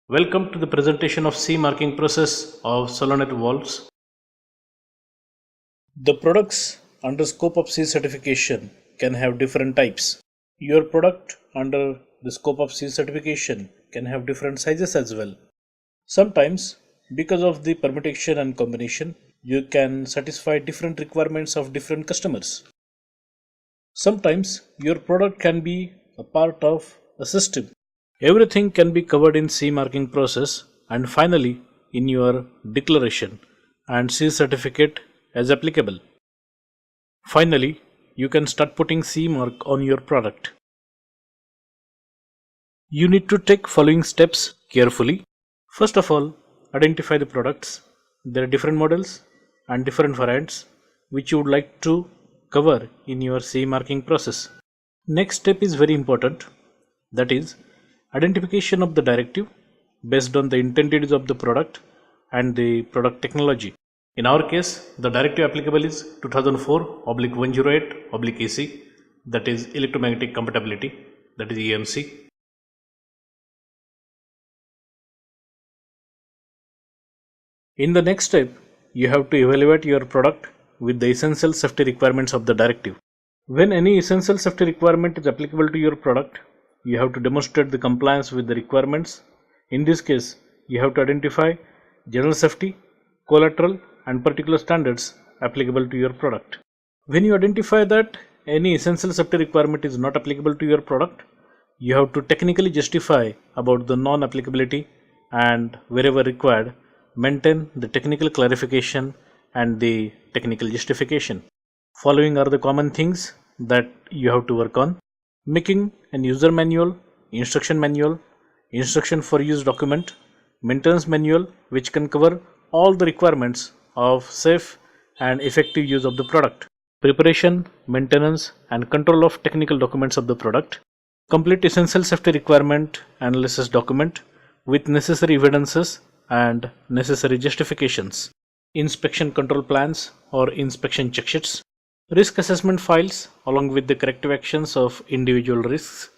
Welcome to the presentation of CE marking process of solenoid valves. The products under scope of CE certification can have different types. Your product under the scope of CE certification can have different sizes as well. Sometimes, because of the permutation and combination, you can satisfy different requirements of different customers. Sometimes, your product can be a part of a system. Everything can be covered in CE marking process and finally in your declaration and CE certificate as applicable. Finally, you can start putting CE mark on your product. You need to take following steps carefully. First of all, identify the products. There are different models and different variants which you would like to cover in your CE marking process. Next step is very important, that is identification of the directive based on the intended use of the product and the product technology. In our case, the directive applicable is 2004/108/EC, that is electromagnetic compatibility, that is EMC. In the next step, you have to evaluate your product with the essential safety requirements of the directive. When any essential safety requirement is applicable to your product, you have to demonstrate the compliance with the requirements. In this case, you have to identify general safety, collateral and particular standards applicable to your product. When you identify that any essential safety requirement is not applicable to your product, you have to technically justify about the non-applicability and wherever required, maintain the technical clarification and the technical justification. Following are the common things that you have to work on: making an user manual, instruction for use document, maintenance manual which can cover all the requirements of safe and effective use of the product, preparation, maintenance and control of technical documents of the product, complete essential safety requirement analysis document with necessary evidences and necessary justifications, inspection control plans or inspection checksheets, risk assessment files along with the corrective actions of individual risks,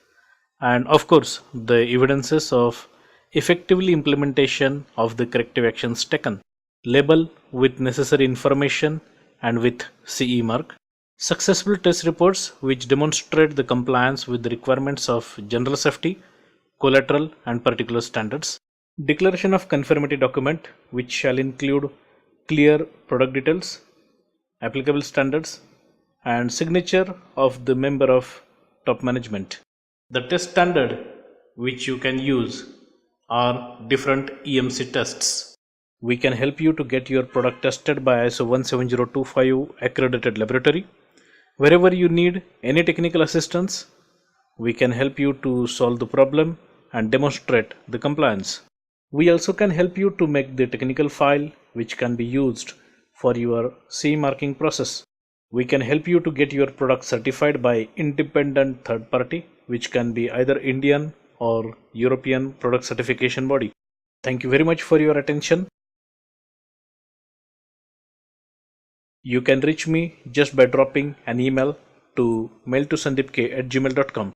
and of course the evidences of effectively implementation of the corrective actions taken, label with necessary information and with CE mark, successful test reports which demonstrate the compliance with the requirements of general safety, collateral and particular standards, declaration of conformity document which shall include clear product details, applicable standards and signature of the member of top management. The test standard which you can use are different EMC tests. We can help you to get your product tested by ISO 17025 accredited laboratory. Wherever you need any technical assistance, we can help you to solve the problem and demonstrate the compliance. We also can help you to make the technical file which can be used for your CE marking process. We can help you to get your product certified by independent third party which can be either Indian or European product certification body. Thank you very much for your attention. You can reach me just by dropping an email to mailtosandipk@gmail.com.